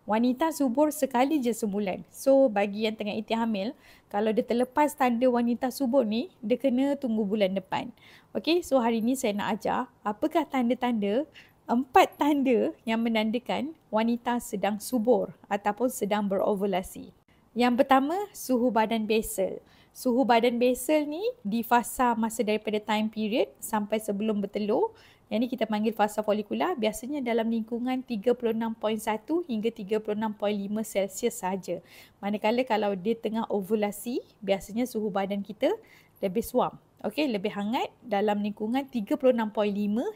Wanita subur sekali je sebulan. So bagi yang tengah itik hamil, kalau dia terlepas tanda wanita subur ni, dia kena tunggu bulan depan. Okey, so hari ni saya nak ajar apakah tanda-tanda, 4 tanda yang menandakan wanita sedang subur ataupun sedang berovulasi. Yang pertama, suhu badan basal. Suhu badan basal ni di fasa masa daripada time period sampai sebelum bertelur. Yang ni kita panggil fasa folikular, biasanya dalam lingkungan 36.1 hingga 36.5 Celsius sahaja. Manakala kalau dia tengah ovulasi, biasanya suhu badan kita lebih suam. Okey, lebih hangat dalam lingkungan 36.5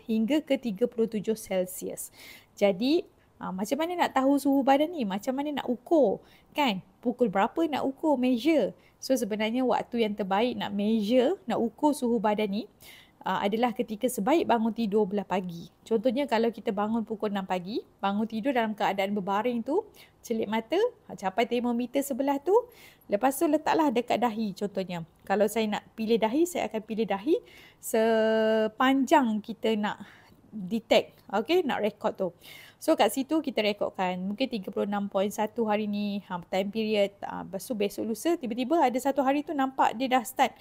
hingga ke 37 Celsius. Jadi, macam mana nak tahu suhu badan ni? Macam mana nak ukur? Kan? Pukul berapa nak ukur, measure? So, sebenarnya waktu yang terbaik nak measure, nak ukur suhu badan ni, adalah ketika sebaik bangun tidur belah pagi. Contohnya kalau kita bangun pukul 6 pagi, bangun tidur dalam keadaan berbaring tu, celik mata, capai termometer sebelah tu, lepas tu letaklah dekat dahi contohnya. Kalau saya nak pilih dahi, saya akan pilih dahi sepanjang kita nak detect, okay, nak record tu. So kat situ kita rekodkan mungkin 36.1 hari ni, time period, lepas tu besok lusa tiba-tiba ada satu hari tu nampak dia dah start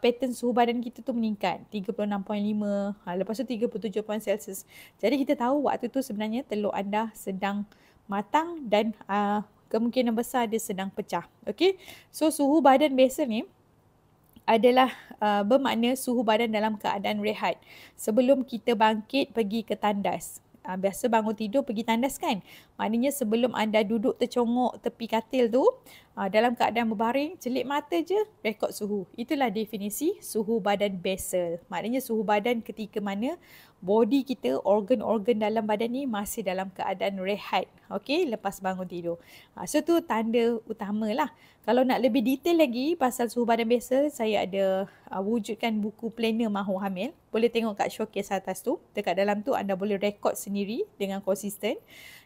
pattern suhu badan kita tu meningkat 36.5, lepas tu 37 Celsius. Jadi kita tahu waktu tu sebenarnya telur anda sedang matang dan kemungkinan besar dia sedang pecah. Okay, so suhu badan basal ni adalah bermakna suhu badan dalam keadaan rehat sebelum kita bangkit pergi ke tandas. Biasa bangun tidur pergi tandas kan? Maknanya sebelum anda duduk tercongok tepi katil tu, dalam keadaan berbaring, celik mata je, rekod suhu. Itulah definisi suhu badan basal. Maknanya suhu badan ketika mana body kita, organ-organ dalam badan ni masih dalam keadaan rehat. Okey, lepas bangun tidur. So tu tanda utama lah. Kalau nak lebih detail lagi pasal suhu badan basal, saya ada wujudkan buku planner mahu hamil. Boleh tengok kat showcase atas tu. Dekat dalam tu anda boleh rekod sendiri dengan konsisten.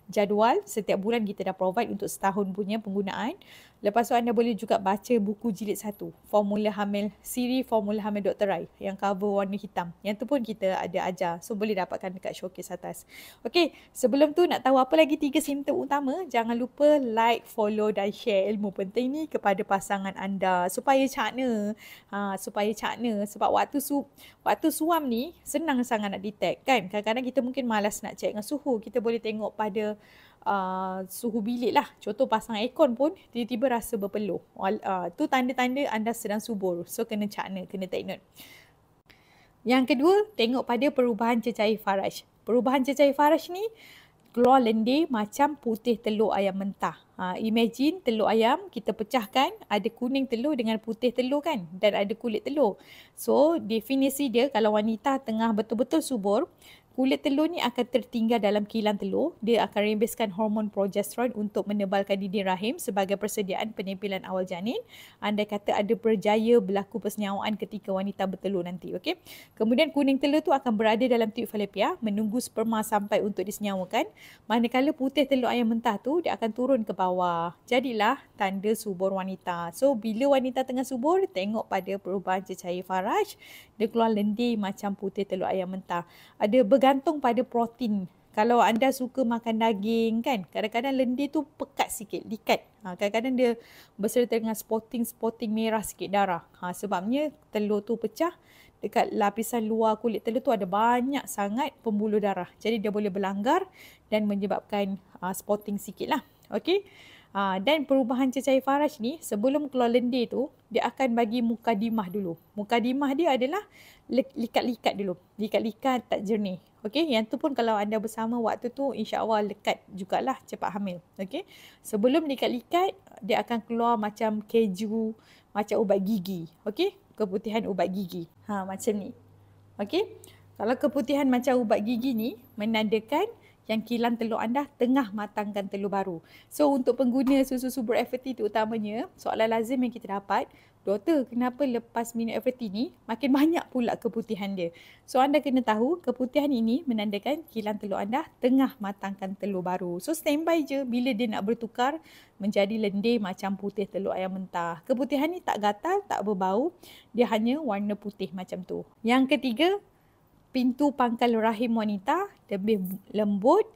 Jadual setiap bulan kita dah provide untuk setahun punya penggunaan. Lepas tu anda boleh juga baca buku jilid 1, Formula Hamil, siri Formula Hamil Dr. Rai yang cover warna hitam. Yang tu pun kita ada ajar. So boleh dapatkan dekat showcase atas. Okey, sebelum tu nak tahu apa lagi 3 simptom utama, jangan lupa like, follow dan share ilmu penting ni kepada pasangan anda supaya cakna. Supaya cakna sebab waktu suam ni senang sangat nak detect kan. Kadang-kadang kita mungkin malas nak check dengan suhu. Kita boleh tengok pada suhu bilik lah. Contoh pasang aircon pun tiba-tiba rasa berpeluh. Tu tanda-tanda anda sedang subur. So kena cakna, kena take note. Yang kedua, tengok pada perubahan cecair faraj. Perubahan cecair faraj ni keluar lendir macam putih telur ayam mentah. Imagine telur ayam kita pecahkan, ada kuning telur dengan putih telur kan, dan ada kulit telur. So definisi dia kalau wanita tengah betul-betul subur, kulit telur ni akan tertinggal dalam kilang telur. Dia akan rembeskan hormon progesteron untuk menebalkan dinding rahim sebagai persediaan penyempilan awal janin. Andai kata ada berjaya berlaku persenyawaan ketika wanita bertelur nanti. Okay? Kemudian kuning telur tu akan berada dalam tube falopia menunggu sperma sampai untuk disenyawakan. Manakala putih telur ayam mentah tu dia akan turun ke bawah. Jadilah tanda subur wanita. So bila wanita tengah subur, tengok pada perubahan cecair faraj. Dia keluar lendir macam putih telur ayam mentah. Ada bergantung pada protein. Kalau anda suka makan daging kan, kadang-kadang lendir tu pekat sikit, likat. Kadang-kadang dia berserta dengan spotting merah sikit darah. Sebabnya telur tu pecah, dekat lapisan luar kulit telur tu ada banyak sangat pembuluh darah. Jadi dia boleh berlanggar dan menyebabkan spotting sikit lah. Okay. Dan perubahan cecair faraj ni sebelum keluar lendir tu, dia akan bagi mukadimah dulu. Mukadimah dia adalah likat-likat dulu. Likat-likat tak jernih. Okey, yang tu pun kalau anda bersama waktu tu insya-Allah lekat jugalah cepat hamil. Okey. Sebelum likat-likat dia akan keluar macam keju, macam ubat gigi. Okey, keputihan ubat gigi. Macam ni. Okey. Kalau keputihan macam ubat gigi ni menandakan yang kilang telur anda tengah matangkan telur baru. So untuk pengguna susu subur FT tu utamanya, soalan lazim yang kita dapat, doktor kenapa lepas minum FT ni makin banyak pula keputihan dia. So anda kena tahu keputihan ini menandakan kilang telur anda tengah matangkan telur baru. So standby je bila dia nak bertukar menjadi lendir macam putih telur ayam mentah. Keputihan ni tak gatal, tak berbau, dia hanya warna putih macam tu. Yang ketiga, pintu pangkal rahim wanita lebih lembut,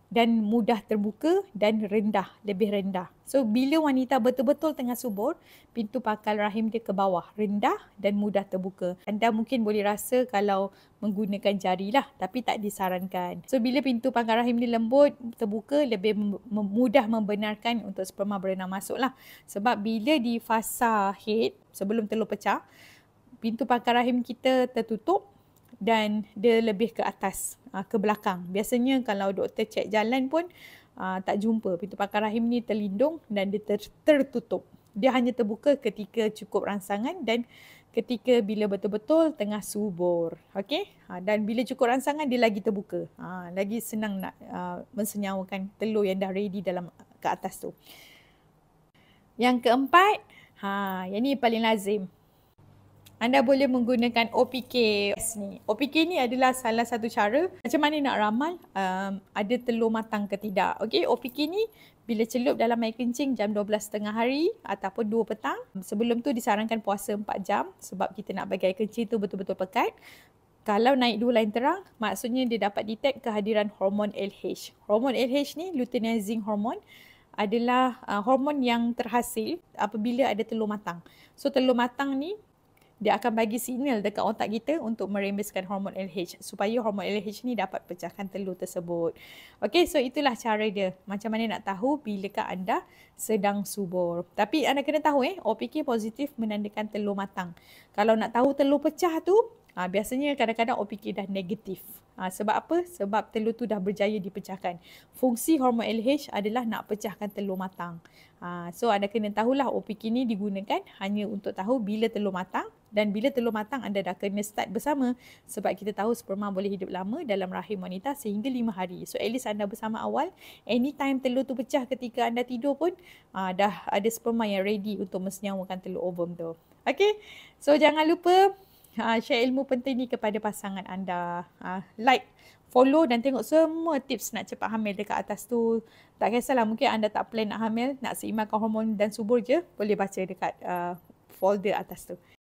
dan mudah terbuka dan rendah, lebih rendah. So bila wanita betul-betul tengah subur, pintu pangkal rahim dia ke bawah, rendah dan mudah terbuka. Anda mungkin boleh rasa kalau menggunakan jari lah, tapi tak disarankan. So bila pintu pangkal rahim ni lembut, terbuka, lebih mudah membenarkan untuk sperma berenang masuk lah. Sebab bila di fasa head, sebelum telur pecah, pintu pangkal rahim kita tertutup dan dia lebih ke atas, ke belakang. Biasanya kalau doktor cek jalan pun tak jumpa. Pintu pangkal rahim ni terlindung dan dia tertutup. Dia hanya terbuka ketika cukup rangsangan dan ketika bila betul-betul tengah subur. Okey? Dan bila cukup rangsangan dia lagi terbuka. Lagi senang nak mensenyawakan telur yang dah ready dalam ke atas tu. Yang keempat, yang ni paling lazim. Anda boleh menggunakan OPK ni. OPK ni adalah salah satu cara macam mana nak ramal ada telur matang ke tidak. Okey, OPK ni bila celup dalam air kencing jam 12.30 hari ataupun 2 petang. Sebelum tu disarankan puasa 4 jam sebab kita nak bagi air kencing tu betul-betul pekat. Kalau naik 2 lain terang, maksudnya dia dapat detect kehadiran hormon LH. Hormon LH ni, luteinizing hormone, adalah hormon yang terhasil apabila ada telur matang. So telur matang ni dia akan bagi signal dekat otak kita untuk merembeskan hormon LH supaya hormon LH ni dapat pecahkan telur tersebut. Okey, so itulah cara dia. Macam mana nak tahu bilakah anda sedang subur. Tapi anda kena tahu OPK positif menandakan telur matang. Kalau nak tahu telur pecah tu, biasanya kadang-kadang OPK dah negatif. Sebab apa? Sebab telur tu dah berjaya dipecahkan. Fungsi hormon LH adalah nak pecahkan telur matang. So anda kena tahulah OPK ni digunakan hanya untuk tahu bila telur matang, dan bila telur matang anda dah kena start bersama sebab kita tahu sperma boleh hidup lama dalam rahim wanita sehingga 5 hari. So at least anda bersama awal, anytime telur tu pecah ketika anda tidur pun dah ada sperma yang ready untuk mensenyawakan telur ovum tu. Okay, so jangan lupa share ilmu penting ni kepada pasangan anda. Like, follow dan tengok semua tips nak cepat hamil dekat atas tu. Tak kisahlah, mungkin anda tak plan nak hamil, nak seimbangkan hormon dan subur je, boleh baca dekat folder atas tu.